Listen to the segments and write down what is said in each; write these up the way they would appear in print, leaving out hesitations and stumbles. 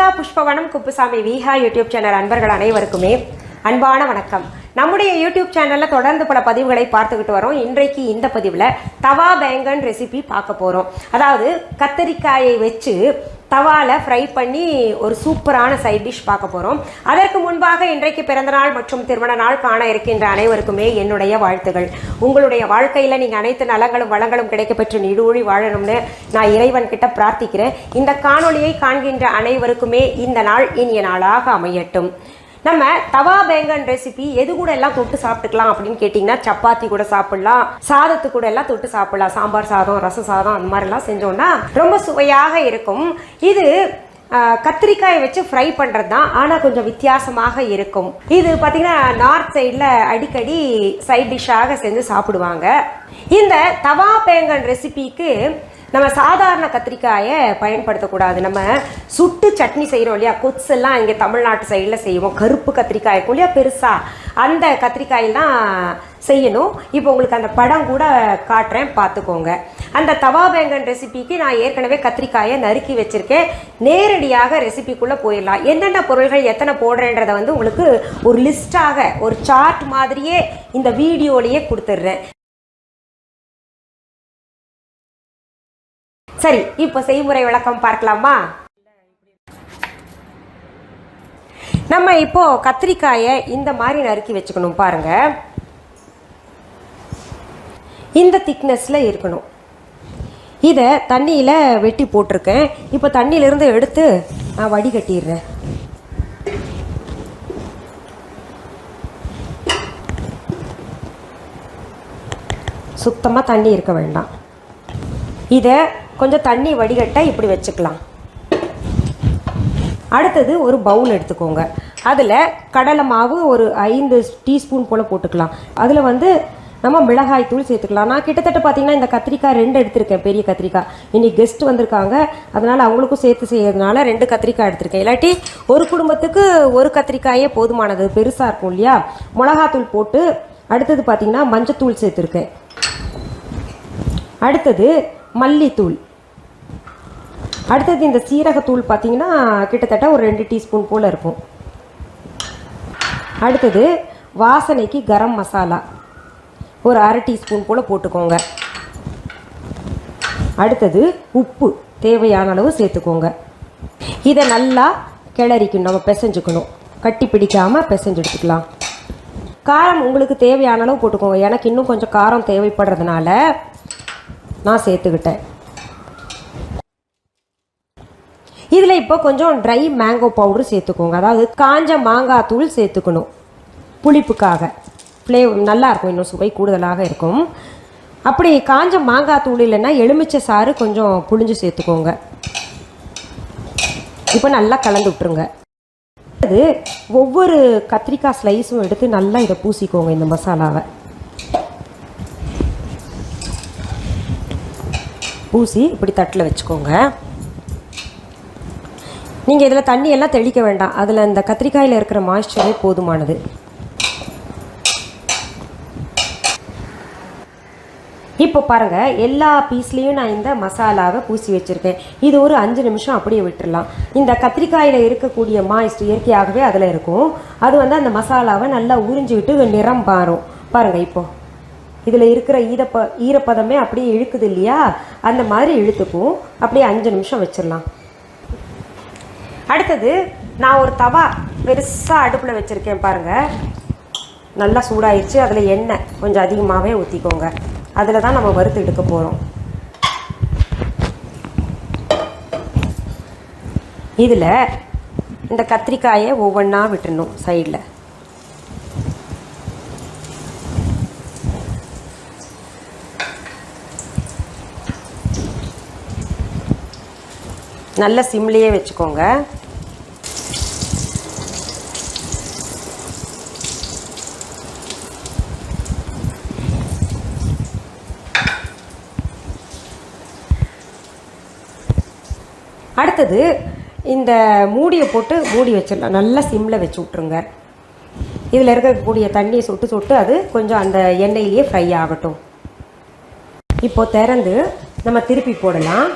Lalitha Pushpavanam Kuppusamy Viha YouTube channel அன்பர்கள் அனைவருக்குமே அன்பான வணக்கம். நம்முடைய யூடியூப் சேனலில் தொடர்ந்து பல பதிவுகளை பார்த்துக்கிட்டு வரோம். இன்றைக்கு இந்த பதிவில் தவா பேங்கன் ரெசிபி பார்க்க போகிறோம். அதாவது கத்தரிக்காயை வச்சு தவாவில் ஃப்ரை பண்ணி ஒரு சூப்பரான சைட் டிஷ் பார்க்க போகிறோம். அதற்கு முன்பாக இன்றைக்கு பிறந்தநாள் மற்றும் திருமண நாள் காண இருக்கின்ற அனைவருக்குமே என்னுடைய வாழ்த்துகள். உங்களுடைய வாழ்க்கையில் நீங்கள் அனைத்து நலங்களும் வளங்களும் கிடைக்கப்பெற்று நீடூழி வாழணும்னு நான் இறைவன் கிட்ட பிரார்த்திக்கிறேன். இந்த காணொளியை காண்கின்ற அனைவருக்குமே இந்த நாள் இனிய நாளாக அமையட்டும். நம்ம தவா பேங்கன் ரெசிபி எது கூட எல்லாம் தொட்டு சாப்பிட்டுக்கலாம் அப்படின்னு கேட்டிங்கன்னா, சப்பாத்தி கூட சாப்பிடலாம், சாதத்து கூட எல்லாம் தொட்டு சாப்பிடலாம். சாம்பார் சாதம், ரச சாதம் அந்த மாதிரிலாம் செஞ்சோன்னா ரொம்ப சுவையாக இருக்கும். இது கத்திரிக்காயை வச்சு ஃப்ரை பண்ணுறது தான், ஆனால் கொஞ்சம் வித்தியாசமாக இருக்கும். இது பார்த்திங்கன்னா நார்த் சைடில் அடிக்கடி சைட் டிஷ்ஷாக செஞ்சு சாப்பிடுவாங்க. இந்த தவா பேங்கன் ரெசிபிக்கு நம்ம சாதாரண கத்திரிக்காயை பயன்படுத்தக்கூடாது. நம்ம சுட்டு சட்னி செய்கிறோம் இல்லையா, கொத்ஸ் எல்லாம் இங்கே தமிழ்நாட்டு சைடில் செய்வோம். கருப்பு கத்திரிக்காய் இருக்கும் இல்லையா பெருசாக, அந்த கத்திரிக்காயெல்லாம் செய்யணும். இப்போ உங்களுக்கு அந்த படம் கூட காட்டுறேன், பார்த்துக்கோங்க. அந்த தவா பேங்கன் ரெசிபிக்கு நான் ஏற்கனவே கத்திரிக்காயை நறுக்கி வச்சுருக்கேன். நேரடியாக ரெசிபிக்குள்ளே போயிடலாம். என்னென்ன பொருள்கள் எத்தனை போடுறேன்றதை உங்களுக்கு ஒரு லிஸ்ட்டாக ஒரு சார்ட் மாதிரியே இந்த வீடியோலேயே கொடுத்துட்றேன். சரி, இப்போ செய்முறை விளக்கம் பார்க்கலாமா? நம்ம இப்போ கத்திரிக்காயை இந்த மாதிரி நறுக்கி வச்சுக்கணும். பாருங்க, இந்த திக்னஸ்ல இருக்கணும். இதை தண்ணியில் வெட்டி போட்டிருக்கேன். இப்போ தண்ணியிலிருந்து எடுத்து நான் வடிகட்டிடுறேன். சுத்தமாக தண்ணி இருக்க வேண்டாம். இதை கொஞ்சம் தண்ணி வடிகட்ட இப்படி வச்சுக்கலாம். அடுத்தது ஒரு பவுல் எடுத்துக்கோங்க. அதில் கடலை மாவு ஒரு 5 டீஸ்பூன் போல் போட்டுக்கலாம். அதில் நம்ம மிளகாய் தூள் சேர்த்துக்கலாம். நான் கிட்டத்தட்ட பார்த்திங்கன்னா இந்த கத்திரிக்காய் 2 எடுத்திருக்கேன், பெரிய கத்திரிக்காய். இன்றைக்கி கெஸ்ட் வந்திருக்காங்க, அதனால் அவங்களுக்கும் சேர்த்து செய்யறதுனால 2 கத்திரிக்காய் எடுத்திருக்கேன். இல்லாட்டி ஒரு குடும்பத்துக்கு ஒரு கத்திரிக்காயே போதுமானது, பெருசாக இருக்கும் இல்லையா. மிளகாத்தூள் போட்டு அடுத்தது பார்த்திங்கன்னா மஞ்சத்தூள் சேர்த்துருக்கேன். அடுத்தது மல்லித்தூள். அடுத்தது இந்த சீரகத்தூள் பார்த்திங்கன்னா கிட்டத்தட்ட ஒரு 2 டீஸ்பூன் போல் இருக்கும். அடுத்தது வாசனைக்கு கரம் மசாலா ஒரு 1/2 டீஸ்பூன் போல் போட்டுக்கோங்க. அடுத்தது உப்பு தேவையான அளவு சேர்த்துக்கோங்க. இதை நல்லா கிளறிக்கணும், நம்ம பிசைஞ்சுக்கணும். கட்டி பிடிக்காமல் பிசைஞ்சு எடுத்துக்கலாம். காரம் உங்களுக்கு தேவையான அளவு போட்டுக்கோங்க. எனக்கு இன்னும் கொஞ்சம் காரம் தேவைப்படுறதுனால நான் சேர்த்துக்கிட்டேன். இதில் இப்போ கொஞ்சம் ட்ரை மேங்கோ பவுடர் சேர்த்துக்கோங்க. அதாவது காஞ்ச மாங்காய் தூள் சேர்த்துக்கணும், புளிப்புக்காக. ஃப்ளேவர் நல்லாயிருக்கும், இன்னும் சுவை கூடுதலாக இருக்கும். அப்படி காஞ்ச மாங்காய் தூள் இல்லைன்னா எலுமிச்சை சாறு கொஞ்சம் புளிஞ்சு சேர்த்துக்கோங்க. இப்போ நல்லா கலந்து விட்டுருங்க. அது ஒவ்வொரு கத்திரிக்காய் ஸ்லைஸும் எடுத்து நல்லா இதை பூசிக்கோங்க. இந்த மசாலாவை பூசி இப்படி தட்டில் வச்சுக்கோங்க. நீங்கள் இதில் தண்ணியெல்லாம் தெளிக்க வேண்டாம். அதில் இந்த கத்திரிக்காயில் இருக்கிற மாய்ஸ்சரே போதுமானது. இப்போ பாருங்கள், எல்லா பீஸ்லேயும் நான் இந்த மசாலாவை பூசி வச்சுருக்கேன். இது ஒரு 5 நிமிஷம் அப்படியே விட்டுடலாம். இந்த கத்திரிக்காயில் இருக்கக்கூடிய மாய்ஸ்ட் இயற்கையாகவே அதில் இருக்கும். அது அந்த மசாலாவை நல்லா உறிஞ்சிக்கிட்டு நிறம் மாறும். பாருங்கள், இப்போது இதில் இருக்கிற ஈரப்பதமே அப்படியே இழுக்குது இல்லையா, அந்த மாதிரி இழுத்துக்கும். அப்படியே 5 நிமிஷம் வச்சிடலாம். அடுத்தது நான் ஒரு தவா பெருசாக அடுப்பில் வச்சுருக்கேன். பாருங்கள், நல்லா சூடாயிடுச்சு. அதில் எண்ணெய் கொஞ்சம் அதிகமாகவே ஊற்றிக்கோங்க. அதில் தான் நம்ம வறுத்து எடுக்க போகிறோம். இதில் இந்த கத்திரிக்காயை ஒவ்வொன்றா விட்டுடணும். சைடில் நல்ல சிம்லேயே வச்சுக்கோங்க. அடுத்தது இந்த மூடியை போட்டு மூடி வச்சிடலாம். நல்லா சிம்மில் வச்சு விட்ருங்க. இதில் இருக்கக்கூடிய தண்ணியை சொட்டு சொட்டு அது கொஞ்சம் அந்த எண்ணெயிலேயே ஃப்ரை ஆகட்டும். இப்போது திறந்து நம்ம திருப்பி போடலாம்.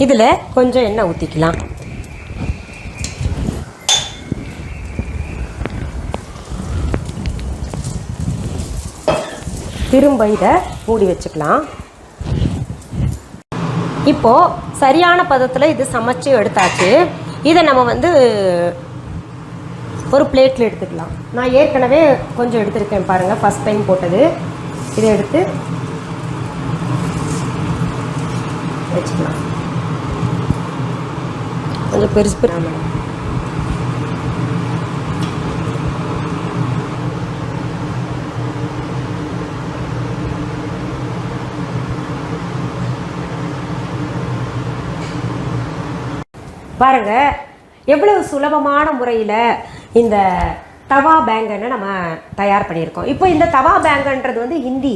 இதில் கொஞ்சம் எண்ணெய் ஊற்றிக்கலாம். திரும்ப இதை மூடி வச்சுக்கலாம். இப்போது சரியான பதத்தில் இது சமைச்சு எடுத்தாச்சு. இதை நம்ம ஒரு பிளேட்டில் எடுத்துக்கலாம். நான் ஏற்கனவே கொஞ்சம் எடுத்துருக்கேன் பாருங்கள், ஃபஸ்ட் டைம் போட்டது. இதை எடுத்து வச்சுக்கலாம். கொஞ்சம் பெருசு பாருங்க, எவ்வளவு சுலபமான முறையில் இந்த தவா பேங்கனை நம்ம தயார் பண்ணியிருக்கோம். இப்போ இந்த தவா பேங்கன்றது ஹிந்தி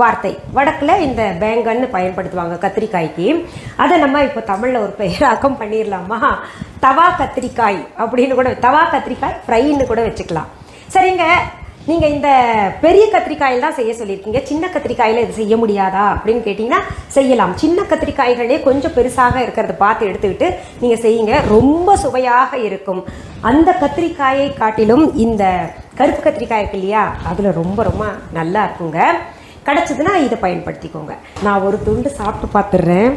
வார்த்தை. வடக்கில் இந்த பேங்கன்னு பயன்படுத்துவாங்க கத்திரிக்காய்க்கு. அதை நம்ம இப்போ தமிழில் ஒரு பெயராக்கம் பண்ணிடலாமா? தவா கத்திரிக்காய் அப்படின்னு கூட, தவா கத்திரிக்காய் ஃப்ரைன்னு கூட வச்சுக்கலாம். சரிங்க, நீங்கள் இந்த பெரிய கத்திரிக்காயில் தான் செய்ய சொல்லியிருக்கீங்க, சின்ன கத்திரிக்காயில் இது செய்ய முடியாதா அப்படின்னு கேட்டிங்கன்னா செய்யலாம். சின்ன கத்திரிக்காய்களே கொஞ்சம் பெருசாக இருக்கிறத பார்த்து எடுத்துக்கிட்டு நீங்கள் செய்யுங்க, ரொம்ப சுவையாக இருக்கும். அந்த கத்திரிக்காயை காட்டிலும் இந்த கருப்பு கத்திரிக்காய் இருக்கு இல்லையா, அதில் ரொம்ப ரொம்ப நல்லா இருக்குங்க. கிடச்சதுன்னா இதை பயன்படுத்திக்கோங்க. நான் ஒரு துண்டு சாப்பிட்டு பார்த்துடுறேன்.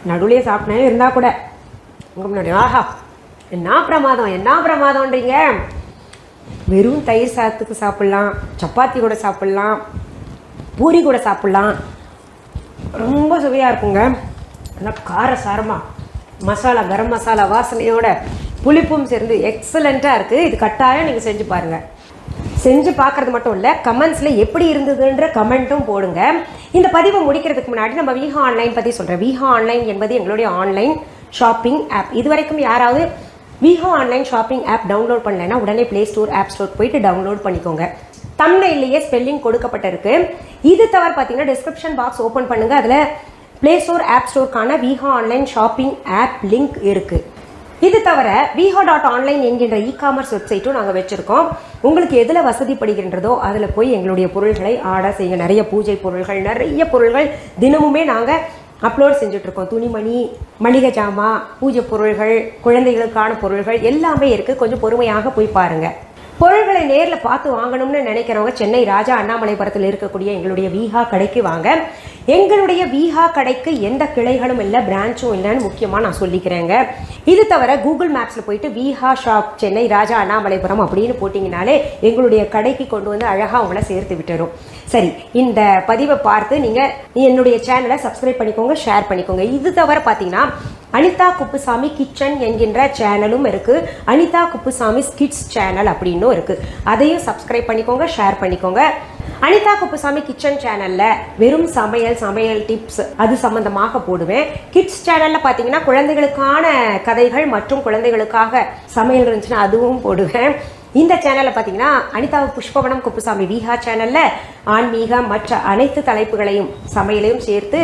நடுவுலையே சாப்பிட்டேன் இருந்தால் கூட உங்கள் முன்னாடி ஆஹா என்ன பிரமாதம்ன்றீங்க. வெறும் தயிர் சாதத்துக்கு சாப்பிட்லாம், சப்பாத்தி கூட சாப்பிட்லாம், பூரி கூட சாப்பிட்லாம். ரொம்ப சுவையாக இருக்குங்க. நல்லா காரசாரமாக மசாலா, கரம் மசாலா வாசனையோட புளிப்பும் சேர்ந்து எக்ஸலண்ட்டாக இருக்குது. இது கட்டாயம் நீங்கள் செஞ்சு பாருங்கள். செஞ்சு பார்க்குறது மட்டும் இல்லை, கமெண்ட்ஸில் எப்படி இருந்ததுன்ற கமெண்ட்டும் போடுங்க. இந்த பதிவை முடிக்கிறதுக்கு முன்னாடி நம்ம விஹா ஆன்லைன் பற்றி சொல்கிறேன். விஹா ஆன்லைன் என்பது எங்களுடைய ஆன்லைன் ஷாப்பிங் ஆப். இது வரைக்கும் யாராவது Viha online shopping app download பண்ணலைன்னா உடனே ப்ளே ஸ்டோர், ஆப் ஸ்டோர் போயிட்டு டவுன்லோட் பண்ணிக்கோங்க. தம்ப்நெயிலேயே ஸ்பெல்லிங் கொடுக்கப்பட்டிருக்கு. இது தவிர பார்த்தீங்கன்னா டிஸ்கிரிப்ஷன் பாக்ஸ் ஓப்பன் பண்ணுங்கள், அதில் ப்ளே ஸ்டோர், ஆப் ஸ்டோருக்கான Viha online shopping app link இருக்குது. இது தவிர viha.online என்கின்ற இ-காமர்ஸ் வெப்சைட்டும் நாங்கள் வச்சுருக்கோம். உங்களுக்கு எதில் வசதிப்படுகின்றதோ அதில் போய் எங்களுடைய பொருள்களை ஆர்டர் செய்யுங்க. நிறைய பூஜை பொருள்கள், நிறைய பொருள்கள் தினமுமே நாங்கள் அப்லோட் செஞ்சுட்ருக்கோம். துணிமணி, மளிகை ஜாமான், பூஜை பொருள்கள், குழந்தைகளுக்கான பொருள்கள் எல்லாமே இருக்குது. கொஞ்சம் பொறுமையாக போய் பாருங்கள். பொருள்களை நேரில் பார்த்து வாங்கணும்னு நினைக்கிறவங்க சென்னை ராஜா அண்ணாமலைபுரத்தில் இருக்கக்கூடிய எங்களுடைய விஹா கடைக்கு வாங்க. எங்களுடைய விஹா கடைக்கு எந்த கிளைகளும் இல்லை, பிரான்ச்சும் இல்லைன்னு முக்கியமாக நான் சொல்லிக்கிறேங்க. இது தவிர கூகுள் மேப்ஸில் போயிட்டு விஹா ஷாப் சென்னை ராஜா அண்ணாமலைபுரம் அப்படின்னு போட்டிங்கனாலே எங்களுடைய கடைக்கு கொண்டு வந்து அழகாக உங்களை சேர்த்து விட்டுரும். சரி, இந்த பதிவை பார்த்து நீங்கள் என்னுடைய சேனலை சப்ஸ்கிரைப் பண்ணிக்கோங்க, ஷேர் பண்ணிக்கோங்க. இது தவிர பார்த்தீங்கன்னா அனிதா குப்புசாமி கிச்சன் என்கின்ற சேனலும் இருக்குது, அனிதா குப்புசாமி கிட்ஸ் சேனல் அப்படின்னும் இருக்குது. அதையும் சப்ஸ்கிரைப் பண்ணிக்கோங்க, ஷேர் பண்ணிக்கோங்க. அனிதா குப்புசாமி கிச்சன் சேனலில் வெறும் சமையல் டிப்ஸ் அது சம்மந்தமாக போடுவேன். கிட்ஸ் சேனலில் பார்த்தீங்கன்னா குழந்தைகளுக்கான கதைகள் மற்றும் குழந்தைகளுக்காக சமையல் இருந்துச்சுன்னா அதுவும் போடுவேன். இந்த சேனலில் பார்த்தீங்கன்னா அனிதா புஷ்பவனம் குப்புசாமி விஹா சேனலில் ஆன்மீகம் மற்ற அனைத்து தலைப்புகளையும் சமையலையும் சேர்த்து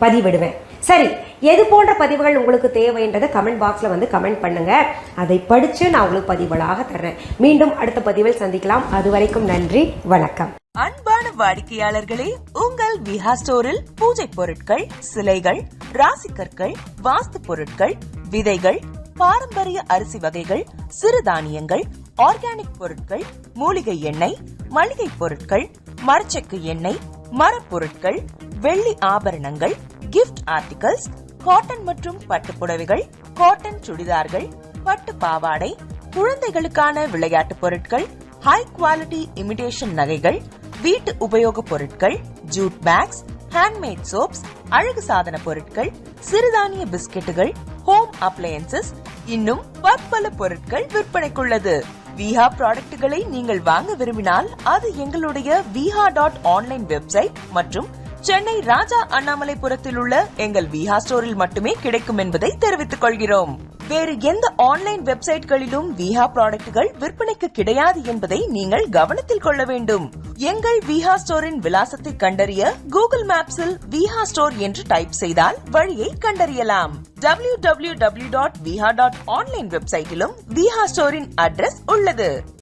பதிவிடுவேன். சரி, எது போன்ற பதிவுகள் உங்களுக்கு தேவைன்றதை கமெண்ட் பாக்ஸில் கமெண்ட் பண்ணுங்கள். அதை படித்து நான் உங்களுக்கு பதிவுகளாக தர்றேன். மீண்டும் அடுத்த பதிவில் சந்திக்கலாம். அது வரைக்கும் நன்றி, வணக்கம். அன்பான வாடிக்கையாளர்களே, உங்கள் விஹா ஸ்டோரில் பூஜை பொருட்கள், சிலைகள், ராசிக்கற்கள், வாஸ்து பொருட்கள், விதைகள், பாரம்பரிய அரிசி வகைகள், சிறுதானியங்கள், ஆர்கானிக் பொருட்கள், மூலிகை எண்ணெய், மளிகை பொருட்கள், மரச்செக்கு எண்ணெய், மரப்பொருட்கள், வெள்ளி ஆபரணங்கள், கிஃப்ட் ஆர்டிகல்ஸ், காட்டன் மற்றும் பட்டு புடவைகள், காட்டன் சுடிதார்கள், பட்டு பாவாடை, குழந்தைகளுக்கான விளையாட்டு பொருட்கள், ஹை குவாலிட்டி இமிடேஷன் நகைகள், வீட்டு உபயோக பொருட்கள், ஜூட் பேக்ஸ், ஹேண்ட்மேட் சோப்ஸ், அழகு சாதன பொருட்கள், சிறுதானிய பிஸ்கெட்டுகள், ஹோம் அப்ளையன்சஸ், இன்னும் பற்பல பொருட்கள் விற்பனைக்குள்ளது. விஹா ப்ராடக்ட்களை நீங்கள் வாங்க விரும்பினால் அது எங்களுடைய viha.online வெப்சைட் மற்றும் சென்னை ராஜா அண்ணாமலைபுரத்தில் உள்ள எங்கள் விஹா ஸ்டோரில் மட்டுமே கிடைக்கும் என்பதை தெரிவித்துக் கொள்கிறோம். வேறு எந்த ஆன்லைன் வெப்சைட்களிலும் விஹா ப்ராடக்ட்கள் விற்பனைக்கு கிடையாது என்பதை நீங்கள் கவனத்தில் கொள்ள வேண்டும். எங்கள் விஹா ஸ்டோரின் விலாசத்தை கண்டறிய கூகுள் மேப்ஸில் விஹா ஸ்டோர் என்று டைப் செய்தால் வழியை கண்டறியலாம். www.viha.online வெப்சைட்டிலும் விஹா ஸ்டோரின் அட்ரஸ் உள்ளது.